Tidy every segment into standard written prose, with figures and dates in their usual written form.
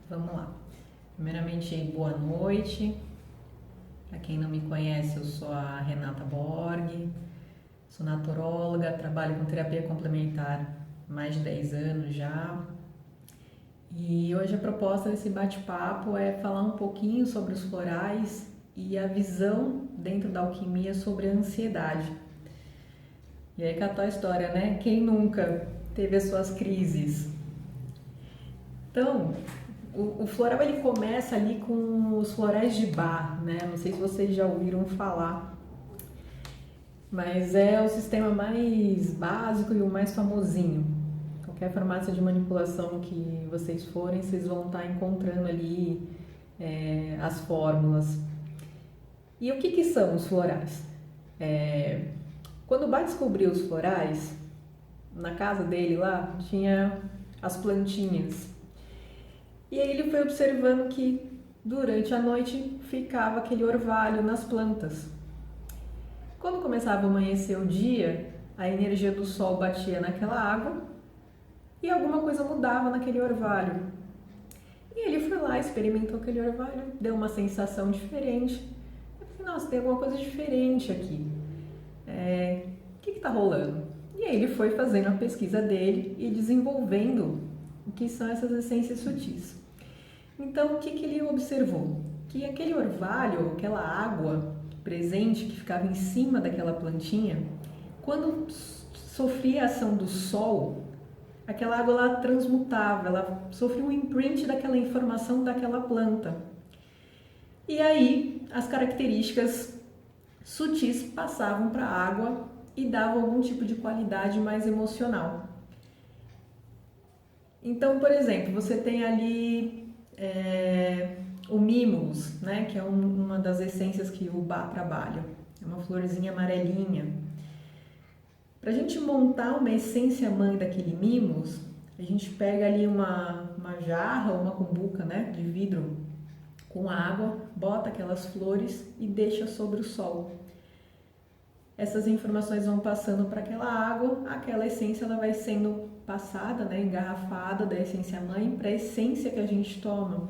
Vamos lá. Primeiramente, boa noite. Para quem não me conhece, eu sou a Renata Borg, sou naturóloga, trabalho com terapia complementar há mais de 10 anos já. E hoje a proposta desse bate-papo é falar um pouquinho sobre os florais e a visão dentro da alquimia sobre a ansiedade. E aí, catou a história, né? Quem nunca teve as suas crises? Então, o floral ele começa ali com os florais de Bach, né? Não sei se vocês já ouviram falar, mas é o sistema mais básico e o mais famosinho. Qualquer farmácia de manipulação que vocês forem, vocês vão estar encontrando ali as fórmulas. E o que são os florais? Quando o Bach descobriu os florais, na casa dele lá tinha as plantinhas. E aí ele foi observando que durante a noite ficava aquele orvalho nas plantas. Quando começava a amanhecer o dia, a energia do sol batia naquela água e alguma coisa mudava naquele orvalho. E ele foi lá, experimentou aquele orvalho, deu uma sensação diferente. Eu falei, nossa, tem alguma coisa diferente aqui. O que está rolando? E aí ele foi fazendo a pesquisa dele e desenvolvendo o que são essas essências sutis. Então, o que ele observou? Que aquele orvalho, aquela água presente que ficava em cima daquela plantinha, quando sofria a ação do sol, aquela água ela transmutava, ela sofria um imprint daquela informação daquela planta. E aí, as características sutis passavam para a água e davam algum tipo de qualidade mais emocional. Então, por exemplo, você tem ali o mimulus, né, que é uma das essências que o Bach trabalha. É uma florzinha amarelinha. Para a gente montar uma essência mãe daquele mimulus, a gente pega ali uma jarra ou uma cumbuca, né, de vidro com água, bota aquelas flores e deixa sobre o sol. Essas informações vão passando para aquela água, aquela essência ela vai sendo passada, né, engarrafada da essência mãe para a essência que a gente toma.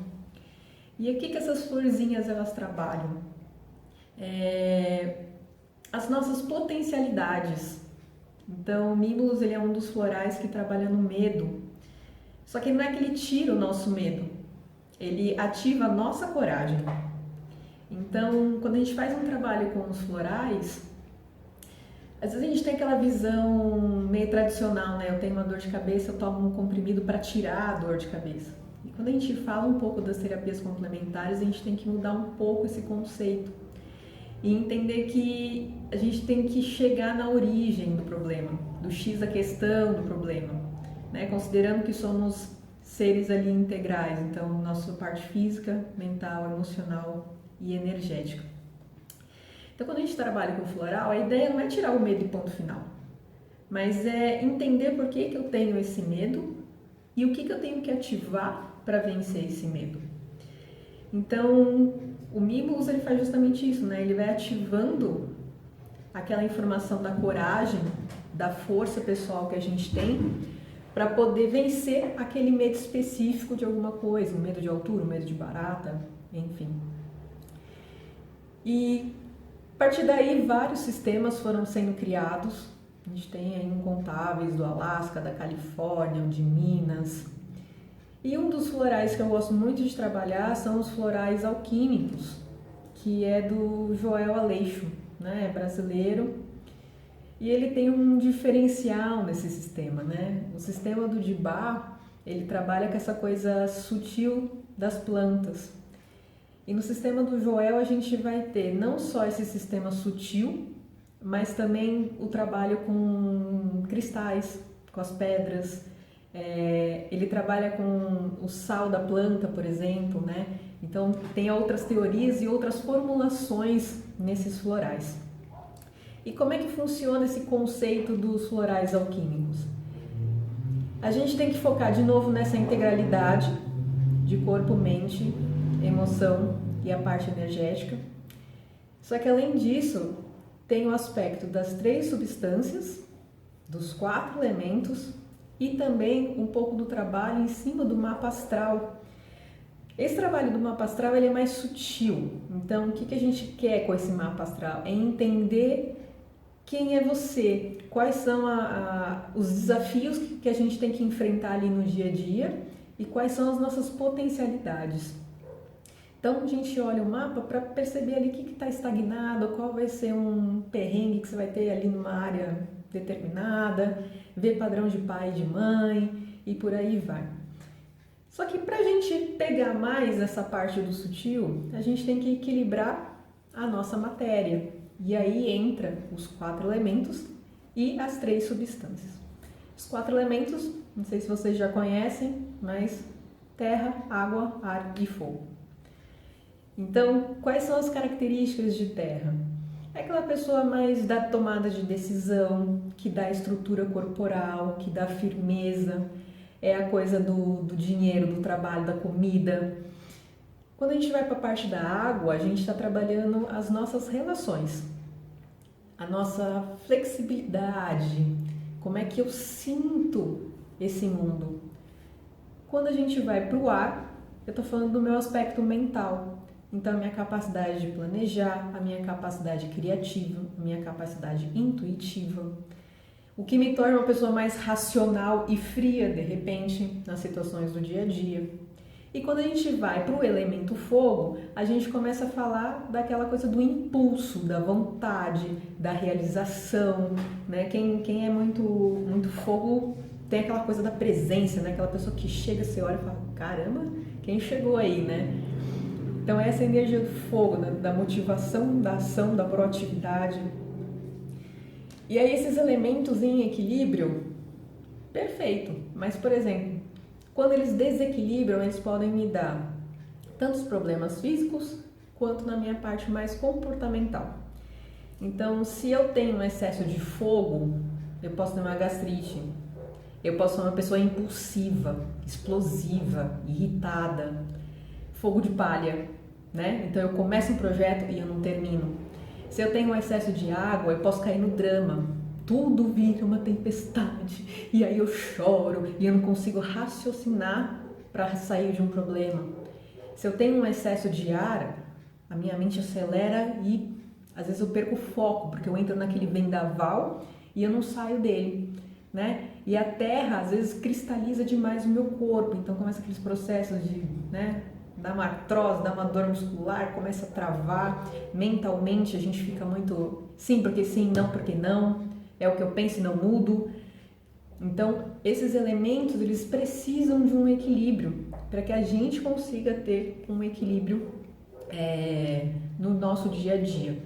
E aqui que essas florzinhas elas trabalham? As nossas potencialidades. Então, o mimulus ele é um dos florais que trabalha no medo. Só que não é que ele tira o nosso medo, ele ativa a nossa coragem. Então, quando a gente faz um trabalho com os florais, às vezes a gente tem aquela visão meio tradicional, né? Eu tenho uma dor de cabeça, eu tomo um comprimido para tirar a dor de cabeça. E quando a gente fala um pouco das terapias complementares, a gente tem que mudar um pouco esse conceito e entender que a gente tem que chegar na origem do problema, do X da questão do problema, né? Considerando que somos seres ali integrais, então nossa parte física, mental, emocional e energética. Então, quando a gente trabalha com floral, a ideia não é tirar o medo e ponto final, mas é entender por que eu tenho esse medo e o que eu tenho que ativar para vencer esse medo. Então, o mimulus ele faz justamente isso, né? Ele vai ativando aquela informação da coragem, da força pessoal que a gente tem para poder vencer aquele medo específico de alguma coisa, o medo de altura, o medo de barata, enfim. E a partir daí, vários sistemas foram sendo criados. A gente tem aí incontáveis do Alasca, da Califórnia, de Minas. E um dos florais que eu gosto muito de trabalhar são os florais alquímicos, que é do Joel Aleixo, né? É brasileiro. E ele tem um diferencial nesse sistema, né? O sistema do de Bach, ele trabalha com essa coisa sutil das plantas. E no sistema do Joel a gente vai ter não só esse sistema sutil, mas também o trabalho com cristais, com as pedras. Ele trabalha com o sal da planta, por exemplo, né? Então tem outras teorias e outras formulações nesses florais. E como é que funciona esse conceito dos florais alquímicos? A gente tem que focar de novo nessa integralidade de corpo, mente, emoção e a parte energética. Só que além disso, tem o aspecto das 3 substâncias, dos 4 elementos e também um pouco do trabalho em cima do mapa astral. Esse trabalho do mapa astral ele é mais sutil, então o que a gente quer com esse mapa astral? É entender quem é você, quais são os desafios que a gente tem que enfrentar ali no dia a dia e quais são as nossas potencialidades. Então a gente olha o mapa para perceber ali o que está estagnado, qual vai ser um perrengue que você vai ter ali numa área determinada, ver padrão de pai e de mãe e por aí vai. Só que para a gente pegar mais essa parte do sutil, a gente tem que equilibrar a nossa matéria. E aí entra os 4 elementos e as 3 substâncias. Os 4 elementos, não sei se vocês já conhecem, mas terra, água, ar e fogo. Então, quais são as características de terra? É aquela pessoa mais da tomada de decisão, que dá estrutura corporal, que dá firmeza, é a coisa do dinheiro, do trabalho, da comida. Quando a gente vai para a parte da água, a gente está trabalhando as nossas relações, a nossa flexibilidade, como é que eu sinto esse mundo. Quando a gente vai para o ar, eu estou falando do meu aspecto mental. Então, a minha capacidade de planejar, a minha capacidade criativa, a minha capacidade intuitiva, o que me torna uma pessoa mais racional e fria, de repente, nas situações do dia a dia. E quando a gente vai para o elemento fogo, a gente começa a falar daquela coisa do impulso, da vontade, da realização, né? Quem é muito fogo tem aquela coisa da presença, né? Aquela pessoa que chega, você olha e fala, caramba, quem chegou aí, né? Então essa é a energia do fogo, da motivação, da ação, da proatividade. E aí esses elementos em equilíbrio, perfeito. Mas, por exemplo, quando eles desequilibram, eles podem me dar tantos problemas físicos quanto na minha parte mais comportamental. Então, se eu tenho um excesso de fogo, eu posso ter uma gastrite. Eu posso ser uma pessoa impulsiva, explosiva, irritada. Fogo de palha, né? Então eu começo um projeto e eu não termino. Se eu tenho um excesso de água, eu posso cair no drama. Tudo vira uma tempestade e aí eu choro e eu não consigo raciocinar para sair de um problema. Se eu tenho um excesso de ar, a minha mente acelera e às vezes eu perco o foco, porque eu entro naquele vendaval e eu não saio dele, né? E a terra às vezes cristaliza demais o meu corpo, então começa aqueles processos de, né, dá uma artrose, dá uma dor muscular, começa a travar, mentalmente a gente fica muito sim porque sim, não porque não, é o que eu penso e não mudo. Então, esses elementos, eles precisam de um equilíbrio, para que a gente consiga ter um equilíbrio no nosso dia a dia.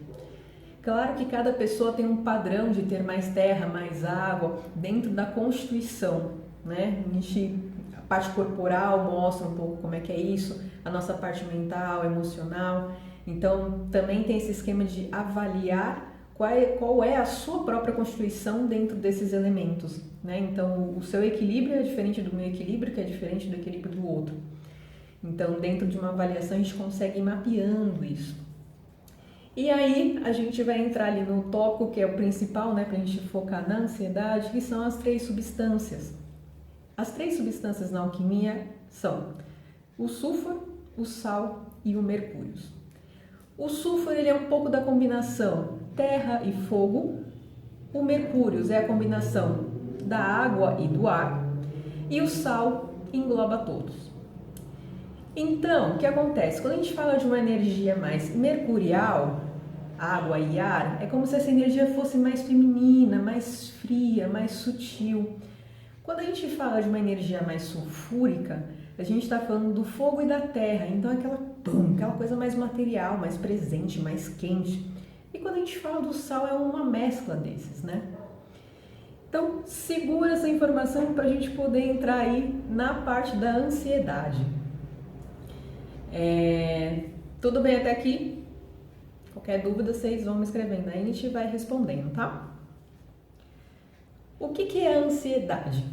Claro que cada pessoa tem um padrão de ter mais terra, mais água, dentro da constituição, né? A parte corporal mostra um pouco como é que é isso, a nossa parte mental, emocional. Então, também tem esse esquema de avaliar qual é a sua própria constituição dentro desses elementos, né? Então, o seu equilíbrio é diferente do meu equilíbrio, que é diferente do equilíbrio do outro. Então, dentro de uma avaliação, a gente consegue ir mapeando isso. E aí, a gente vai entrar ali no tópico que é o principal, né, para a gente focar na ansiedade, que são as 3 substâncias. As 3 substâncias na alquimia são o sulfuro, o sal e o mercúrio. O sulfuro ele é um pouco da combinação terra e fogo, o mercúrio é a combinação da água e do ar, e o sal engloba todos. Então, o que acontece? Quando a gente fala de uma energia mais mercurial, água e ar, é como se essa energia fosse mais feminina, mais fria, mais sutil. Quando a gente fala de uma energia mais sulfúrica, a gente está falando do fogo e da terra, então aquela coisa mais material, mais presente, mais quente. E quando a gente fala do sal, é uma mescla desses, né? Então, segura essa informação para a gente poder entrar aí na parte da ansiedade. Tudo bem até aqui? Qualquer dúvida, vocês vão me escrevendo aí e a gente vai respondendo, tá? O que é a ansiedade?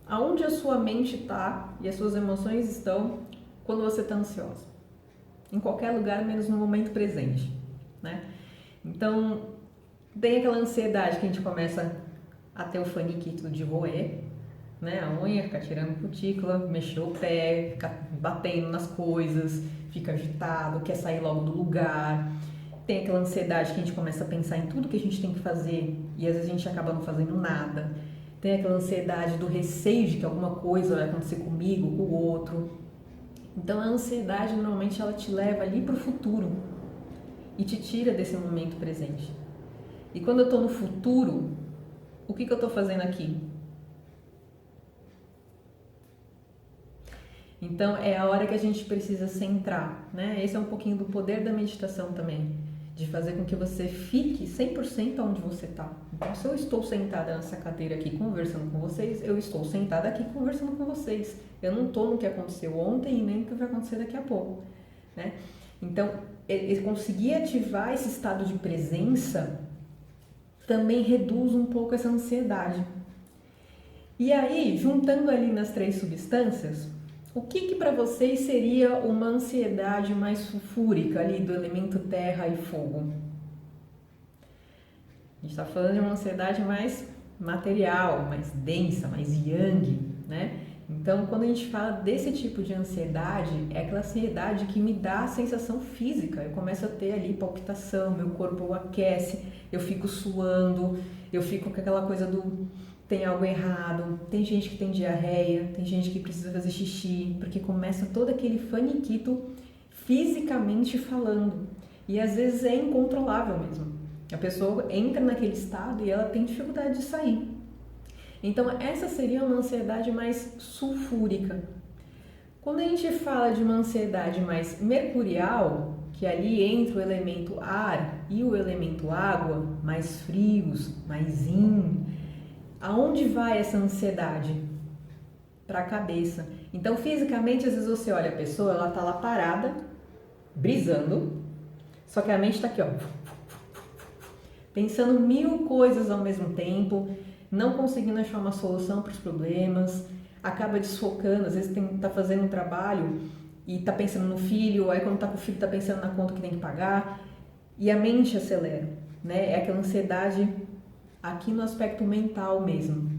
Aonde a sua mente está e as suas emoções estão quando você está ansiosa? Em qualquer lugar, menos no momento presente, né? Então, tem aquela ansiedade que a gente começa a ter o faniquito de roer, né? A unha, ficar tirando cutícula, mexer o pé, ficar batendo nas coisas, fica agitado, quer sair logo do lugar. Tem aquela ansiedade que a gente começa a pensar em tudo que a gente tem que fazer e às vezes a gente acaba não fazendo nada. Tem aquela ansiedade do receio de que alguma coisa vai acontecer comigo, com o outro. Então a ansiedade normalmente ela te leva ali para o futuro e te tira desse momento presente. E quando eu estou no futuro, o que eu estou fazendo aqui? Então é a hora que a gente precisa centrar, né? Esse é um pouquinho do poder da meditação também, de fazer com que você fique 100% onde você está. Então se eu estou sentada nessa cadeira aqui conversando com vocês, eu estou sentada aqui conversando com vocês. Eu não estou no que aconteceu ontem e nem no que vai acontecer daqui a pouco, né? Então conseguir ativar esse estado de presença também reduz um pouco essa ansiedade. E aí, juntando ali nas 3 substâncias, o que para vocês seria uma ansiedade mais sulfúrica ali do elemento terra e fogo? A gente está falando de uma ansiedade mais material, mais densa, mais yang, né? Então, quando a gente fala desse tipo de ansiedade, é aquela ansiedade que me dá a sensação física. Eu começo a ter ali palpitação, meu corpo aquece, eu fico suando, eu fico com aquela coisa do tem algo errado, tem gente que tem diarreia, tem gente que precisa fazer xixi, porque começa todo aquele faniquito fisicamente falando. E às vezes é incontrolável mesmo. A pessoa entra naquele estado e ela tem dificuldade de sair. Então essa seria uma ansiedade mais sulfúrica. Quando a gente fala de uma ansiedade mais mercurial, que ali entra o elemento ar e o elemento água, mais frios, mais yin, aonde vai essa ansiedade? Para a cabeça. Então fisicamente às vezes você olha a pessoa, ela tá lá parada, brisando, só que a mente está aqui, ó, pensando 1000 coisas ao mesmo tempo, não conseguindo achar uma solução para os problemas, acaba desfocando, às vezes tá fazendo um trabalho e tá pensando no filho, aí quando tá com o filho tá pensando na conta que tem que pagar, e a mente acelera, né? É aquela ansiedade aqui no aspecto mental mesmo.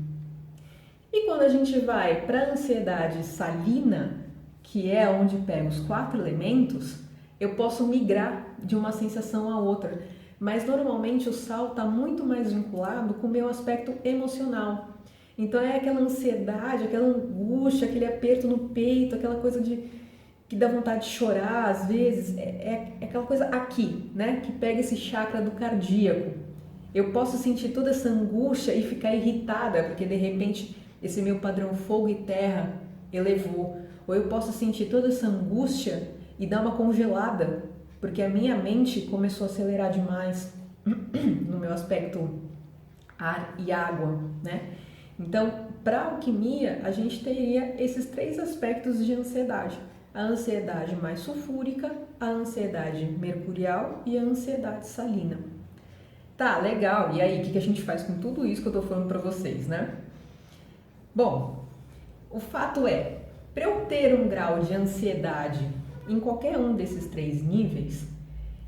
E quando a gente vai para a ansiedade salina, que é onde pega os 4 elementos, eu posso migrar de uma sensação a outra. Mas normalmente o sal está muito mais vinculado com o meu aspecto emocional. Então é aquela ansiedade, aquela angústia, aquele aperto no peito, aquela coisa que dá vontade de chorar às vezes. É aquela coisa aqui, né? Que pega esse chakra do cardíaco. Eu posso sentir toda essa angústia e ficar irritada, porque de repente esse meu padrão fogo e terra elevou. Ou eu posso sentir toda essa angústia e dar uma congelada, porque a minha mente começou a acelerar demais no meu aspecto ar e água, né? Então, para a alquimia, a gente teria esses 3 aspectos de ansiedade. A ansiedade mais sulfúrica, a ansiedade mercurial e a ansiedade salina. Tá, legal. E aí, o que a gente faz com tudo isso que eu tô falando para vocês, né? Bom, o fato é, para eu ter um grau de ansiedade em qualquer um desses 3 níveis,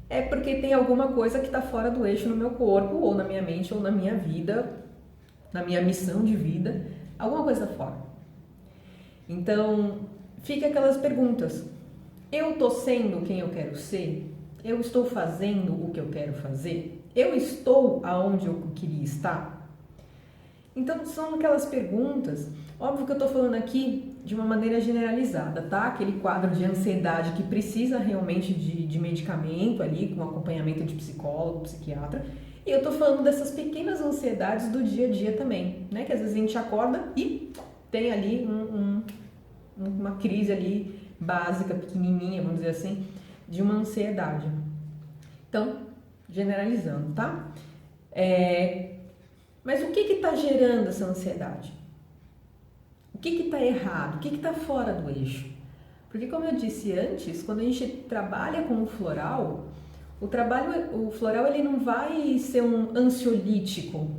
é porque tem alguma coisa que está fora do eixo no meu corpo, ou na minha mente, ou na minha vida, na minha missão de vida, alguma coisa fora. Então, fica aquelas perguntas. Eu estou sendo quem eu quero ser? Eu estou fazendo o que eu quero fazer? Eu estou aonde eu queria estar? Então, são aquelas perguntas. Óbvio que eu estou falando aqui de uma maneira generalizada, tá? Aquele quadro de ansiedade que precisa realmente de medicamento ali, com acompanhamento de psicólogo, psiquiatra. E eu tô falando dessas pequenas ansiedades do dia a dia também, né? Que às vezes a gente acorda e tem ali uma crise ali básica, pequenininha, vamos dizer assim, de uma ansiedade. Então, generalizando, tá? Mas o que está gerando essa ansiedade? O que está errado? O que está fora do eixo? Porque, como eu disse antes, quando a gente trabalha com o floral, o floral ele não vai ser um ansiolítico.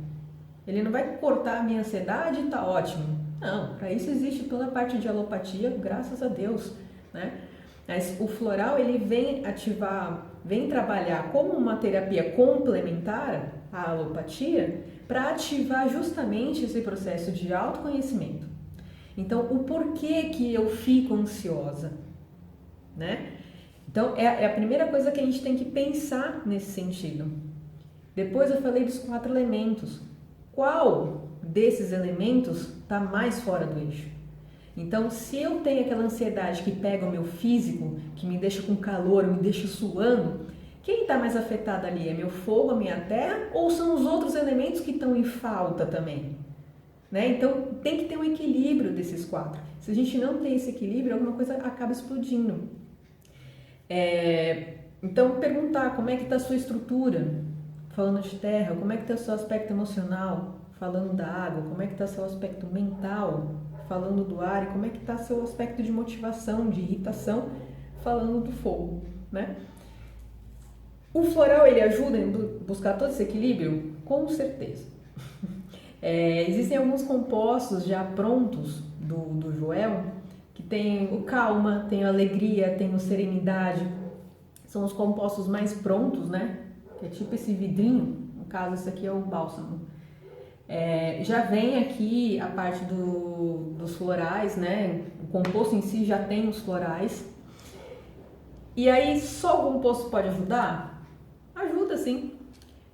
Ele não vai cortar a minha ansiedade e tá ótimo. Não, para isso existe toda a parte de alopatia, graças a Deus, né? Mas o floral ele vem ativar, vem trabalhar como uma terapia complementar à alopatia para ativar justamente esse processo de autoconhecimento. Então, o porquê que eu fico ansiosa, né? Então, é a primeira coisa que a gente tem que pensar nesse sentido. Depois eu falei dos 4 elementos. Qual desses elementos está mais fora do eixo? Então, se eu tenho aquela ansiedade que pega o meu físico, que me deixa com calor, me deixa suando, quem está mais afetado ali? É meu fogo, a minha terra, ou são os outros elementos que estão em falta também? Né? Então, tem que ter um equilíbrio desses 4. Se a gente não tem esse equilíbrio, alguma coisa acaba explodindo. Então, perguntar como é que está a sua estrutura, falando de terra, como é que está o seu aspecto emocional, falando da água, como é que está o seu aspecto mental, falando do ar, e como é que está o seu aspecto de motivação, de irritação, falando do fogo, né? O floral, ele ajuda em buscar todo esse equilíbrio? Com certeza. Existem alguns compostos já prontos do Joel, que tem o calma, tem a alegria, tem o serenidade, são os compostos mais prontos, né? Que é tipo esse vidrinho, no caso esse aqui é o bálsamo. Já vem aqui a parte dos florais, né? O composto em si já tem os florais. E aí, só o composto pode ajudar? Ajuda sim.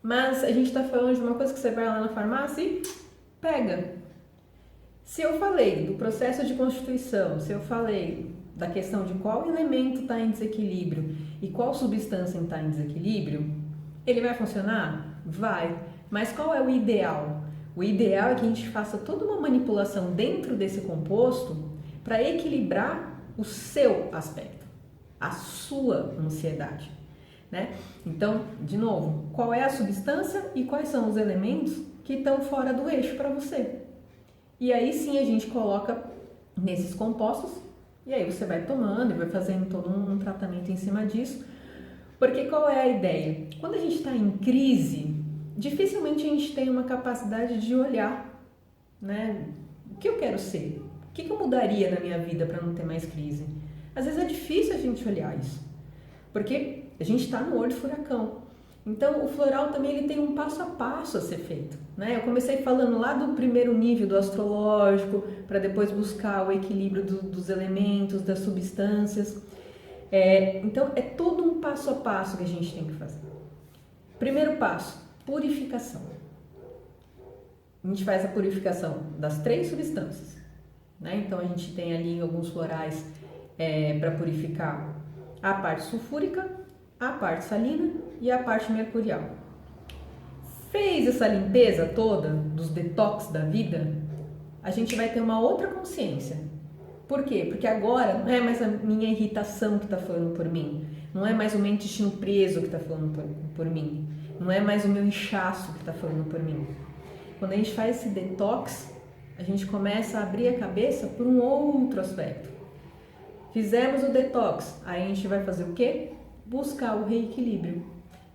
Mas a gente está falando de uma coisa que você vai lá na farmácia e pega. Se eu falei do processo de constituição, se eu falei da questão de qual elemento está em desequilíbrio e qual substância está em desequilíbrio, ele vai funcionar? Vai. Mas qual é o ideal? O ideal é que a gente faça toda uma manipulação dentro desse composto para equilibrar o seu aspecto, a sua ansiedade, né? Então, de novo, qual é a substância e quais são os elementos que estão fora do eixo para você? E aí sim a gente coloca nesses compostos e aí você vai tomando e vai fazendo todo um tratamento em cima disso. Porque qual é a ideia? Quando a gente está em crise, dificilmente a gente tem uma capacidade de olhar, né? O que eu quero ser? O que eu mudaria na minha vida para não ter mais crise? Às vezes é difícil a gente olhar isso, porque a gente está no olho do furacão. Então, o floral também ele tem um passo a passo a ser feito, né? Eu comecei falando lá do primeiro nível do astrológico, para depois buscar o equilíbrio dos elementos, das substâncias. Então, é todo um passo a passo que a gente tem que fazer. Primeiro passo, purificação. A gente faz a purificação das 3 substâncias, né? Então, a gente tem ali alguns florais para purificar a parte sulfúrica, a parte salina e a parte mercurial. Fez essa limpeza toda dos detox da vida, a gente vai ter uma outra consciência. Por quê? Porque agora não é mais a minha irritação que está falando por mim, não é mais o meu intestino preso que está falando por mim, não é mais o meu inchaço que está falando por mim. Quando a gente faz esse detox, a gente começa a abrir a cabeça por um outro aspecto. Fizemos o detox, aí a gente vai fazer o quê? Buscar o reequilíbrio.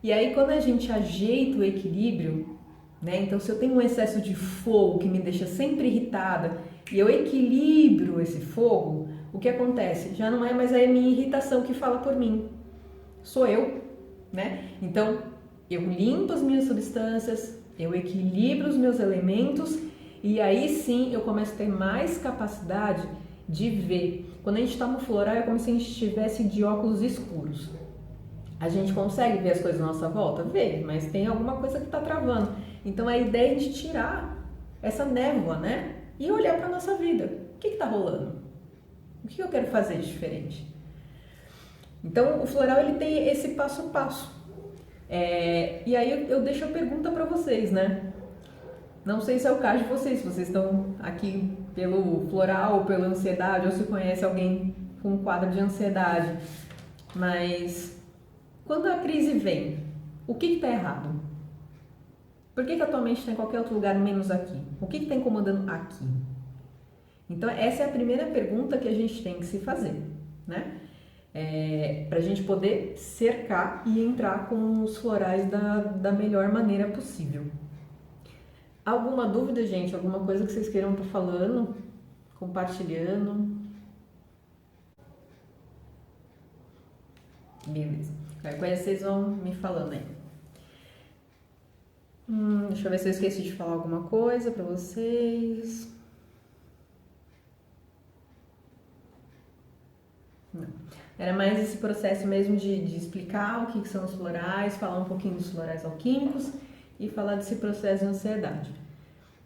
E aí quando a gente ajeita o equilíbrio, né? Então se eu tenho um excesso de fogo que me deixa sempre irritada e eu equilibro esse fogo, o que acontece? Já não é mais a minha irritação que fala por mim, sou eu, né? Então eu limpo as minhas substâncias, eu equilibro os meus elementos e aí sim eu começo a ter mais capacidade de ver. Quando a gente está no floral é como se a gente estivesse de óculos escuros. A gente consegue ver as coisas à nossa volta? Vê, mas tem alguma coisa que está travando. Então a ideia é de tirar essa névoa, né? E olhar para a nossa vida. O que está rolando? O que eu quero fazer de diferente? Então o floral ele tem esse passo a passo. E aí eu deixo a pergunta para vocês, né? Não sei se é o caso de vocês, se vocês estão aqui pelo floral, pela ansiedade, ou se conhece alguém com um quadro de ansiedade. Mas quando a crise vem, o que está errado? Por que a tua mente está em qualquer outro lugar menos aqui? O que está incomodando aqui? Então essa é a primeira pergunta que a gente tem que se fazer, né? Para a gente poder cercar e entrar com os florais da melhor maneira possível. Alguma dúvida, gente? Alguma coisa que vocês queiram estar falando? Compartilhando? Beleza. Qualquer coisa vocês vão me falando aí. Deixa eu ver se eu esqueci de falar alguma coisa para vocês. Não. Era mais esse processo mesmo de explicar o que são os florais, falar um pouquinho dos florais alquímicos e falar desse processo de ansiedade.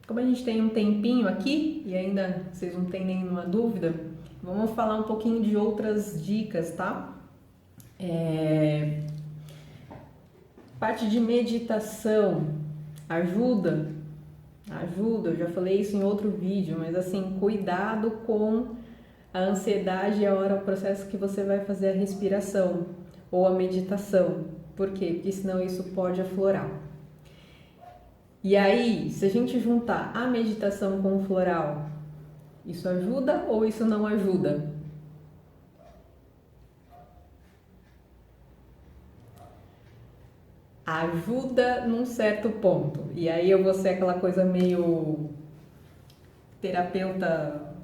Como a gente tem um tempinho aqui e ainda vocês não têm nenhuma dúvida, vamos falar um pouquinho de outras dicas, tá? Parte de meditação ajuda, eu já falei isso em outro vídeo, mas assim, cuidado com a ansiedade é o processo que você vai fazer a respiração ou a meditação. Por quê? Porque senão isso pode aflorar. E aí, se a gente juntar a meditação com o floral, isso ajuda ou isso não ajuda? Ajuda num certo ponto. E aí eu vou ser aquela coisa meio terapeuta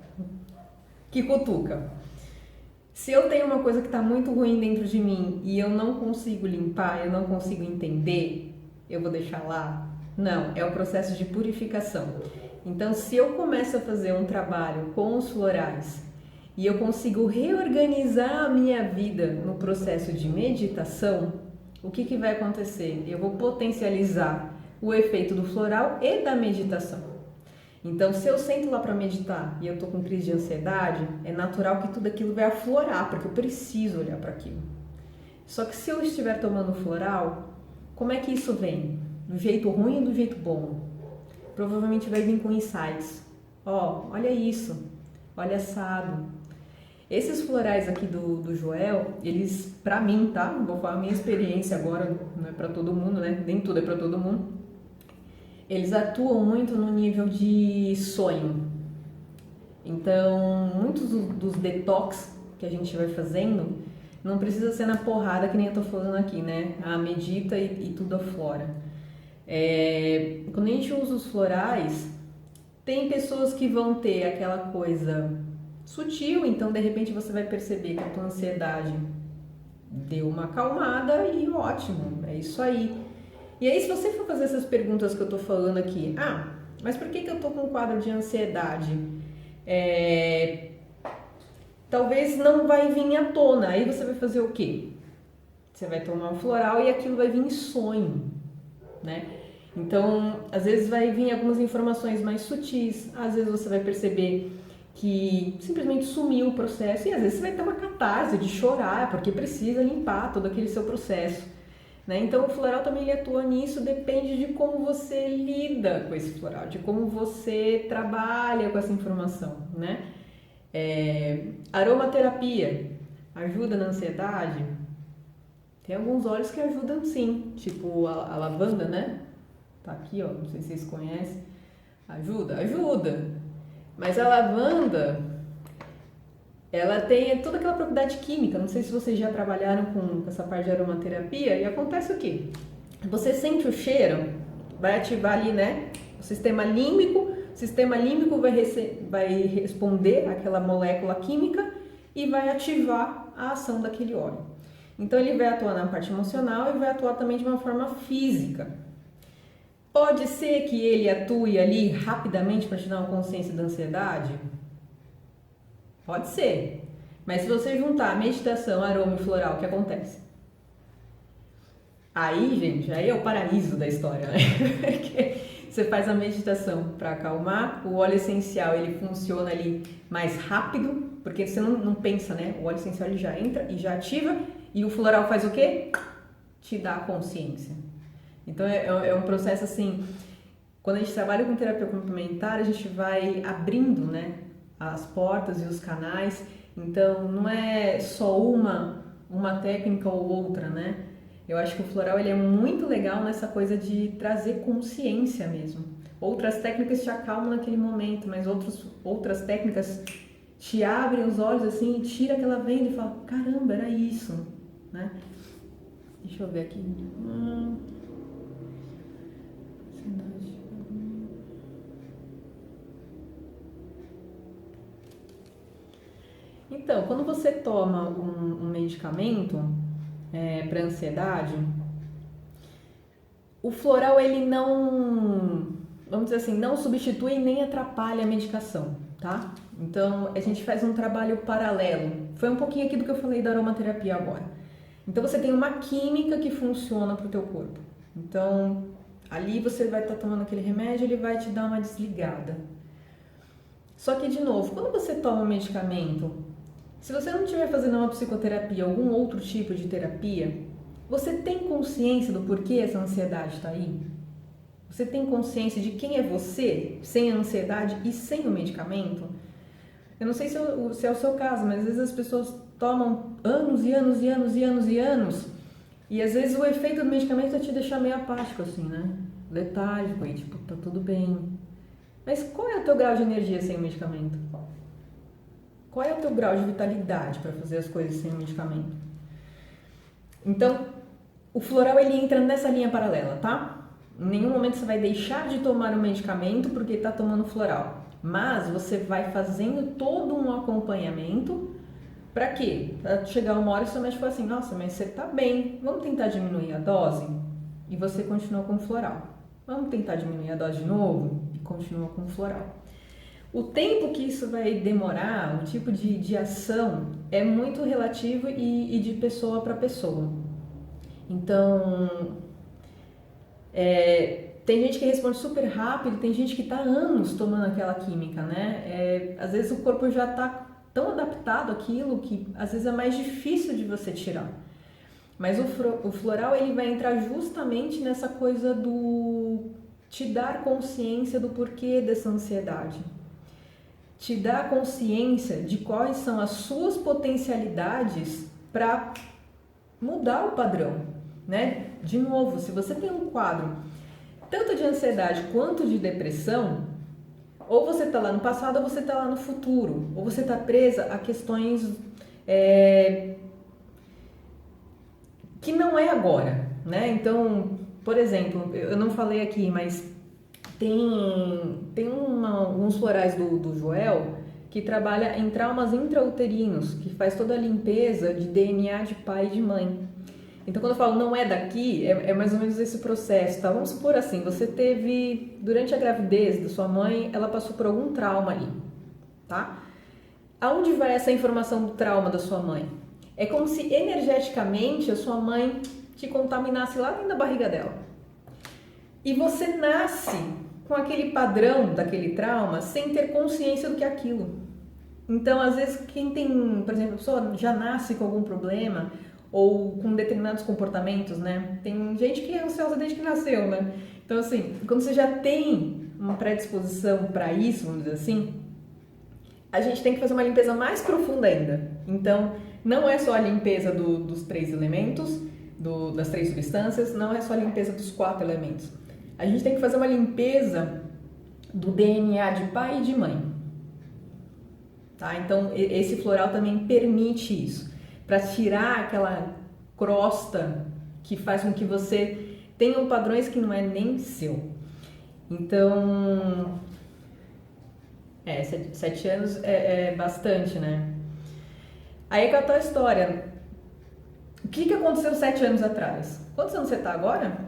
que cutuca. Se eu tenho uma coisa que está muito ruim dentro de mim e eu não consigo limpar, eu não consigo entender, eu vou deixar lá? Não, é o processo de purificação. Então, se eu começo a fazer um trabalho com os florais e eu consigo reorganizar a minha vida no processo de meditação, o que vai acontecer? Eu vou potencializar o efeito do floral e da meditação. Então, se eu sento lá para meditar e eu tô com crise de ansiedade, é natural que tudo aquilo vai aflorar, porque eu preciso olhar para aquilo. Só que se eu estiver tomando floral, como é que isso vem? Do jeito ruim ou do jeito bom? Provavelmente vai vir com insights. Olha isso, olha assado. Esses florais aqui do Joel, eles, pra mim, tá? Vou falar a minha experiência agora, não é pra todo mundo, né? Nem tudo é pra todo mundo. Eles atuam muito no nível de sonho. Então, muitos dos detox que a gente vai fazendo, não precisa ser na porrada que nem eu tô falando aqui, né? Medita e tudo aflora. Quando a gente usa os florais, tem pessoas que vão ter aquela coisa sutil, então de repente você vai perceber que a tua ansiedade deu uma acalmada e ótimo, é isso aí. E aí se você for fazer essas perguntas que eu tô falando aqui, mas por que eu tô com um quadro de ansiedade? Talvez não vai vir à tona, aí você vai fazer o quê? Você vai tomar um floral e aquilo vai vir em sonho, né? Então, às vezes vai vir algumas informações mais sutis, às vezes você vai perceber que simplesmente sumiu o processo e às vezes você vai ter uma catarse de chorar porque precisa limpar todo aquele seu processo, né? Então o floral também ele atua nisso, depende de como você lida com esse floral, de como você trabalha com essa informação, né? Aromaterapia ajuda na ansiedade? Tem alguns óleos que ajudam sim, tipo a lavanda, né? Tá aqui, ó, não sei se vocês conhecem. Ajuda. Mas a lavanda, ela tem toda aquela propriedade química, não sei se vocês já trabalharam com essa parte de aromaterapia, e acontece o quê? Você sente o cheiro, vai ativar ali, né, o sistema límbico vai responder àquela molécula química e vai ativar a ação daquele óleo. Então ele vai atuar na parte emocional e vai atuar também de uma forma física. Pode ser que ele atue ali rapidamente para te dar uma consciência da ansiedade? Pode ser. Mas se você juntar meditação, aroma e floral, o que acontece? Aí, gente, aí é o paraíso da história, né? Porque você faz a meditação para acalmar, o óleo essencial ele funciona ali mais rápido, porque você não pensa, né? O óleo essencial ele já entra e já ativa, e o floral faz o quê? Te dá consciência. Então é um processo assim, quando a gente trabalha com terapia complementar, a gente vai abrindo, né, as portas e os canais, então não é só uma técnica ou outra, né? Eu acho que o floral ele é muito legal nessa coisa de trazer consciência mesmo. Outras técnicas te acalmam naquele momento, mas outras técnicas te abrem os olhos assim, tira aquela venda e fala, caramba, era isso, né? Deixa eu ver aqui. Então, quando você toma um medicamento para ansiedade, o floral ele não, vamos dizer assim, não substitui nem atrapalha a medicação, tá? Então, a gente faz um trabalho paralelo. Foi um pouquinho aqui do que eu falei da aromaterapia agora. Então, você tem uma química que funciona para o teu corpo. Então, ali você vai estar tomando aquele remédio, ele vai te dar uma desligada. Só que, de novo, quando você toma um medicamento, se você não estiver fazendo uma psicoterapia, algum outro tipo de terapia, você tem consciência do porquê essa ansiedade está aí? Você tem consciência de quem é você sem a ansiedade e sem o medicamento? Eu não sei se é o seu caso, mas às vezes as pessoas tomam anos e anos e anos e anos e anos e às vezes o efeito do medicamento é te deixar meio apático assim, né? Letárgico e tipo, tá tudo bem. Mas qual é o teu grau de energia sem o medicamento? Qual é o teu grau de vitalidade para fazer as coisas sem o medicamento? Então, o floral ele entra nessa linha paralela, tá? Em nenhum momento você vai deixar de tomar o medicamento porque está tomando floral. Mas você vai fazendo todo um acompanhamento para quê? Para chegar uma hora e seu médico fala assim, nossa, mas você está bem, vamos tentar diminuir a dose? E você continua com o floral. Vamos tentar diminuir a dose de novo? E continua com o floral. O tempo que isso vai demorar, o tipo de ação, é muito relativo e de pessoa para pessoa. Então, tem gente que responde super rápido, tem gente que está anos tomando aquela química, né? Às vezes o corpo já está tão adaptado àquilo que às vezes é mais difícil de você tirar. Mas o floral ele vai entrar justamente nessa coisa do te dar consciência do porquê dessa ansiedade. Te dar consciência de quais são as suas potencialidades para mudar o padrão, né? De novo, se você tem um quadro tanto de ansiedade quanto de depressão, ou você está lá no passado ou você está lá no futuro, ou você está presa a questões que não é agora, né? Então, por exemplo, eu não falei aqui, mas tem uns florais do Joel que trabalha em traumas intrauterinos, que faz toda a limpeza de DNA de pai e de mãe. Então, quando eu falo não é daqui, é mais ou menos esse processo, tá? Vamos supor assim, você teve, durante a gravidez da sua mãe, ela passou por algum trauma ali, tá? Aonde vai essa informação do trauma da sua mãe? É como se energeticamente a sua mãe te contaminasse lá dentro da barriga dela. E você nasce com aquele padrão daquele trauma sem ter consciência do que é aquilo. Então, às vezes, quem tem, por exemplo, a pessoa já nasce com algum problema ou com determinados comportamentos, né? Tem gente que é ansiosa desde que nasceu, né? Então, assim, quando você já tem uma predisposição para isso, vamos dizer assim, a gente tem que fazer uma limpeza mais profunda ainda. Então, não é só a limpeza dos 3 elementos, das 3 substâncias, não é só a limpeza dos 4 elementos. A gente tem que fazer uma limpeza do DNA de pai e de mãe. Tá? Então, esse floral também permite isso, para tirar aquela crosta que faz com que você tenha padrões que não é nem seu. Então, 7 anos é bastante, né? Aí é a tua história. O que aconteceu 7 anos atrás? Quantos anos você está agora?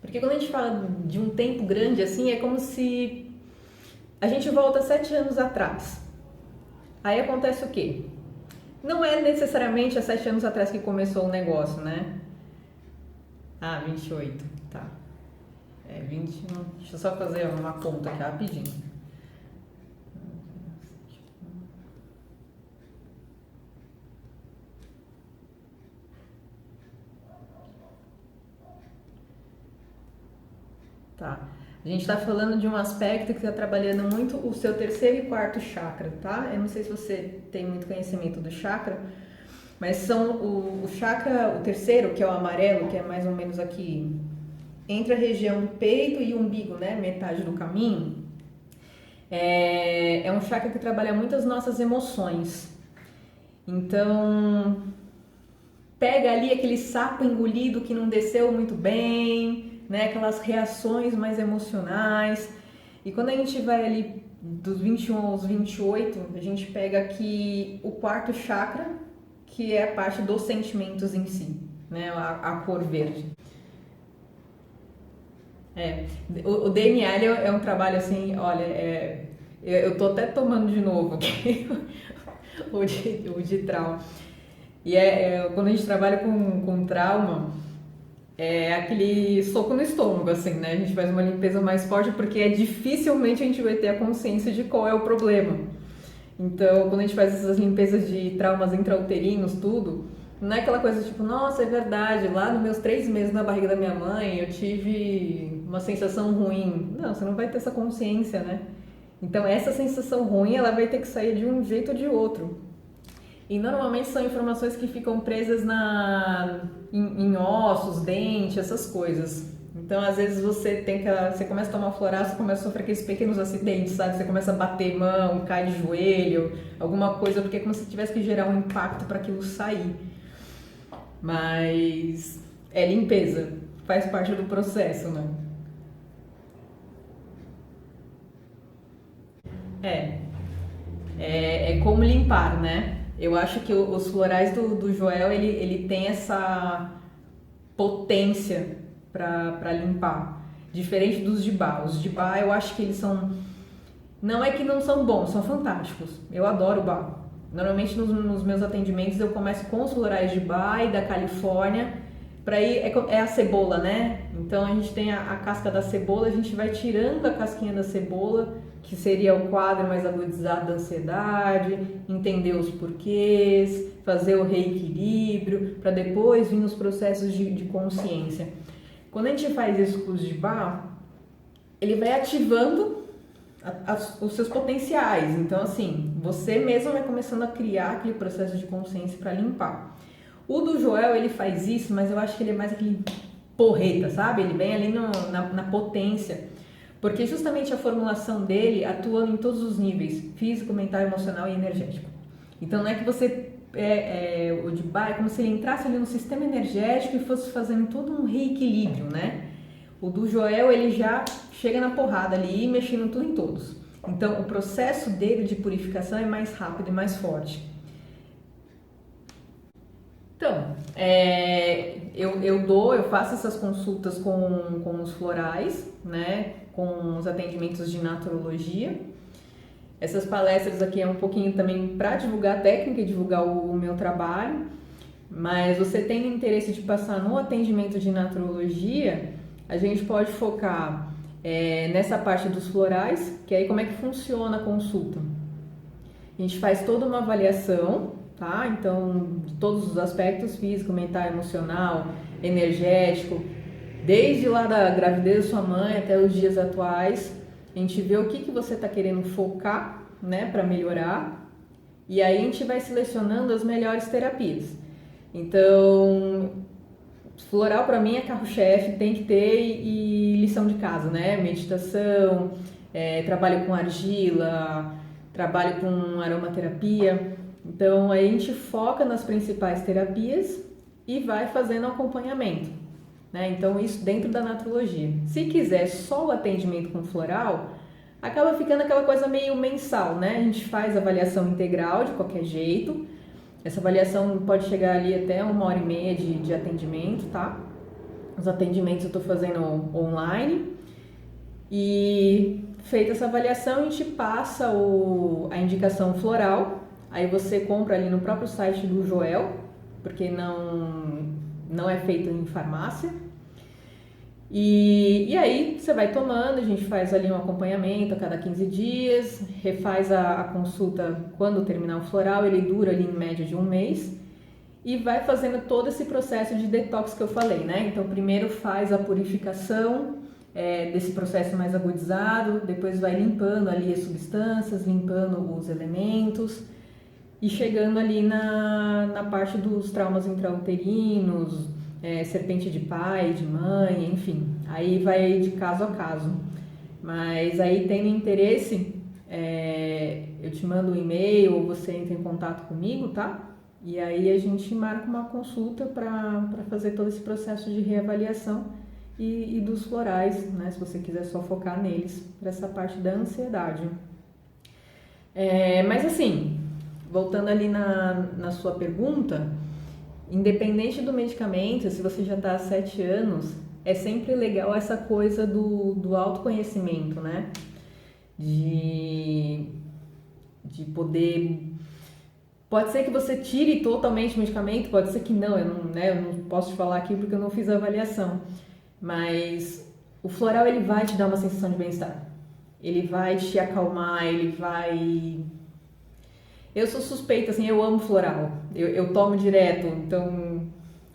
Porque quando a gente fala de um tempo grande assim, é como se a gente volta 7 anos atrás. Aí acontece o quê? Não é necessariamente há 7 anos atrás que começou o negócio, né? 28, tá. 20, deixa eu só fazer uma conta aqui rapidinho. Tá. A gente está falando de um aspecto que está trabalhando muito o seu 3º e 4º chakra, tá? Eu não sei se você tem muito conhecimento do chakra, mas são o chakra, o 3º, que é o amarelo, que é mais ou menos aqui entre a região do peito e o umbigo, né? Metade do caminho. É um chakra que trabalha muito as nossas emoções. Então, pega ali aquele sapo engolido que não desceu muito bem, né? Aquelas reações mais emocionais. E quando a gente vai ali dos 21 aos 28, a gente pega aqui o 4º chakra, que é a parte dos sentimentos em si, né? A cor verde. É, o DMA ele é um trabalho assim, olha, eu tô até tomando de novo aqui o de trauma. E quando a gente trabalha com trauma, é aquele soco no estômago, assim, né? A gente faz uma limpeza mais forte porque dificilmente a gente vai ter a consciência de qual é o problema. Então, quando a gente faz essas limpezas de traumas intrauterinos, tudo, não é aquela coisa tipo, nossa, é verdade, lá nos meus 3 meses na barriga da minha mãe eu tive uma sensação ruim. Não, você não vai ter essa consciência, né? Então, essa sensação ruim, ela vai ter que sair de um jeito ou de outro. E normalmente são informações que ficam presas em ossos, dente, essas coisas. Então, às vezes você começa a tomar floraço, você começa a sofrer aqueles pequenos acidentes, sabe? Você começa a bater mão, cai de joelho, alguma coisa, porque é como se tivesse que gerar um impacto para aquilo sair. Mas é limpeza, faz parte do processo, né? É, é como limpar, né? Eu acho que os florais do Joel, ele tem essa potência para limpar. Diferente dos de bar. Os de bar eu acho que eles são. Não é que não são bons, são fantásticos. Eu adoro bar. Normalmente nos meus atendimentos eu começo com os florais de bar e da Califórnia. Para ir, é a cebola, né? Então a gente tem a casca da cebola, a gente vai tirando a casquinha da cebola, que seria o quadro mais agudizado da ansiedade, entender os porquês, fazer o reequilíbrio, para depois vir os processos de consciência. Quando a gente faz esse curso de bar, ele vai ativando os seus potenciais. Então, assim, você mesmo vai começando a criar aquele processo de consciência para limpar. O do Joel, ele faz isso, mas eu acho que ele é mais aquele porreta, sabe? Ele vem ali na potência. Porque justamente a formulação dele atua em todos os níveis, físico, mental, emocional e energético. Então não é que você, o de bar é como se ele entrasse ali no sistema energético e fosse fazendo todo um reequilíbrio, né? O do Joel, ele já chega na porrada ali, mexendo tudo em todos. Então o processo dele de purificação é mais rápido e mais forte. Então, eu faço essas consultas com os florais, né, com os atendimentos de naturologia. Essas palestras aqui é um pouquinho também para divulgar a técnica e divulgar o meu trabalho, mas você tem interesse de passar no atendimento de naturologia, a gente pode focar nessa parte dos florais, que aí como é que funciona a consulta? A gente faz toda uma avaliação, tá? Então, de todos os aspectos, físico, mental, emocional, energético, desde lá da gravidez da sua mãe até os dias atuais, a gente vê o que você está querendo focar, né, para melhorar, e aí a gente vai selecionando as melhores terapias. Então, floral para mim é carro-chefe, tem que ter e lição de casa, né? Meditação, trabalho com argila, trabalho com aromaterapia. Então, aí a gente foca nas principais terapias e vai fazendo acompanhamento, né? Então, isso dentro da naturologia. Se quiser só o atendimento com floral, acaba ficando aquela coisa meio mensal, né? A gente faz avaliação integral de qualquer jeito. Essa avaliação pode chegar ali até 1h30 de atendimento, tá? Os atendimentos eu tô fazendo online. E feita essa avaliação, a gente passa a indicação floral. Aí você compra ali no próprio site do Joel, porque não é feito em farmácia. E aí você vai tomando, a gente faz ali um acompanhamento a cada 15 dias, refaz a consulta quando terminar o floral, ele dura ali em média de 1 mês e vai fazendo todo esse processo de detox que eu falei, né? Então primeiro faz a purificação desse processo mais agudizado, depois vai limpando ali as substâncias, limpando os elementos e chegando ali na parte dos traumas intrauterinos, serpente de pai, de mãe, enfim, aí vai de caso a caso. Mas aí tendo interesse, eu te mando um e-mail ou você entra em contato comigo, tá? E aí a gente marca uma consulta para fazer todo esse processo de reavaliação e dos florais, né? Se você quiser só focar neles, para essa parte da ansiedade. Mas assim, voltando ali na sua pergunta, independente do medicamento, se você já está há 7 anos, é sempre legal essa coisa do autoconhecimento, né? De poder... Pode ser que você tire totalmente o medicamento, pode ser que não, eu não posso te falar aqui porque eu não fiz a avaliação. Mas o floral, ele vai te dar uma sensação de bem-estar. Ele vai te acalmar, ele vai... Eu sou suspeita, assim, eu amo floral. Eu tomo direto, então...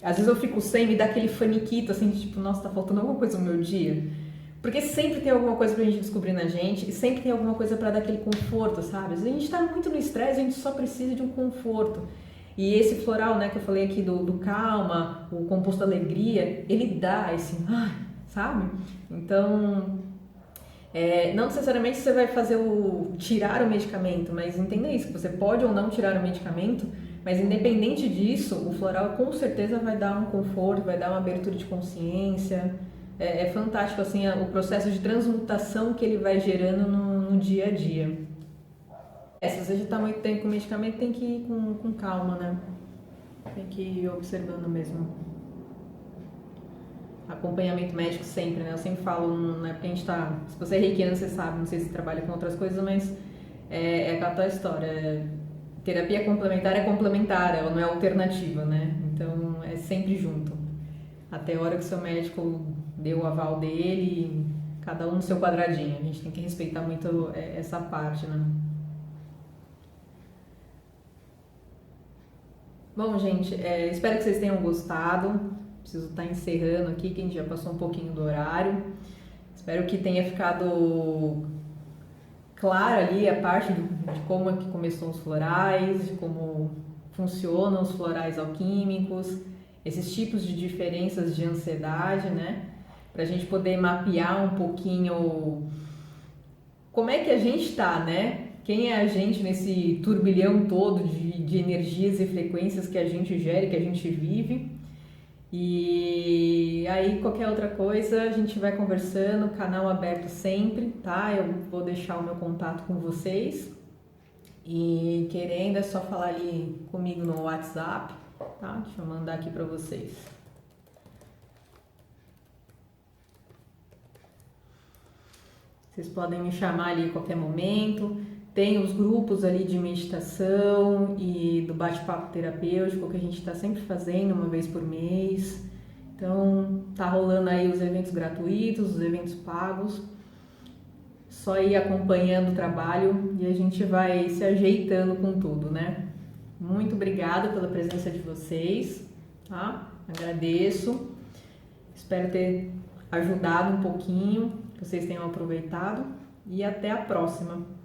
Às vezes eu fico sem, me dá aquele faniquito, assim, de tipo, nossa, tá faltando alguma coisa no meu dia. Porque sempre tem alguma coisa pra gente descobrir na gente e sempre tem alguma coisa pra dar aquele conforto, sabe? Às vezes a gente tá muito no estresse, a gente só precisa de um conforto. E esse floral, né, que eu falei aqui do calma, o composto alegria, ele dá esse, sabe? Então, não necessariamente você vai fazer tirar o medicamento, mas entenda isso, que você pode ou não tirar o medicamento, mas independente disso, o floral com certeza vai dar um conforto, vai dar uma abertura de consciência. É fantástico assim o processo de transmutação que ele vai gerando no dia a dia. Se você já está muito tempo com o medicamento, tem que ir com calma, né? Tem que ir observando mesmo. Acompanhamento médico sempre, né? Eu sempre falo, não é porque a gente tá... Se você é reikiano, você sabe, não sei se trabalha com outras coisas, mas é aquela tua história. Terapia complementar é complementar, ela não é alternativa, né? Então é sempre junto. Até a hora que o seu médico deu o aval dele, cada um no seu quadradinho. A gente tem que respeitar muito essa parte, né? Bom, gente, espero que vocês tenham gostado. Preciso estar encerrando aqui, que a gente já passou um pouquinho do horário. Espero que tenha ficado clara ali a parte de como é que começou os florais, de como funcionam os florais alquímicos, esses tipos de diferenças de ansiedade, né? Para a gente poder mapear um pouquinho como é que a gente está, né? Quem é a gente nesse turbilhão todo de energias e frequências que a gente gera e que a gente vive. E aí qualquer outra coisa a gente vai conversando, canal aberto sempre, tá? Eu vou deixar o meu contato com vocês e querendo é só falar ali comigo no WhatsApp, tá? Deixa eu mandar aqui para vocês. Vocês podem me chamar ali a qualquer momento. Tem os grupos ali de meditação e do bate-papo terapêutico que a gente está sempre fazendo uma vez por mês. Então, tá rolando aí os eventos gratuitos, os eventos pagos. Só ir acompanhando o trabalho e a gente vai se ajeitando com tudo, né? Muito obrigada pela presença de vocês, tá? Agradeço. Espero ter ajudado um pouquinho, que vocês tenham aproveitado e até a próxima.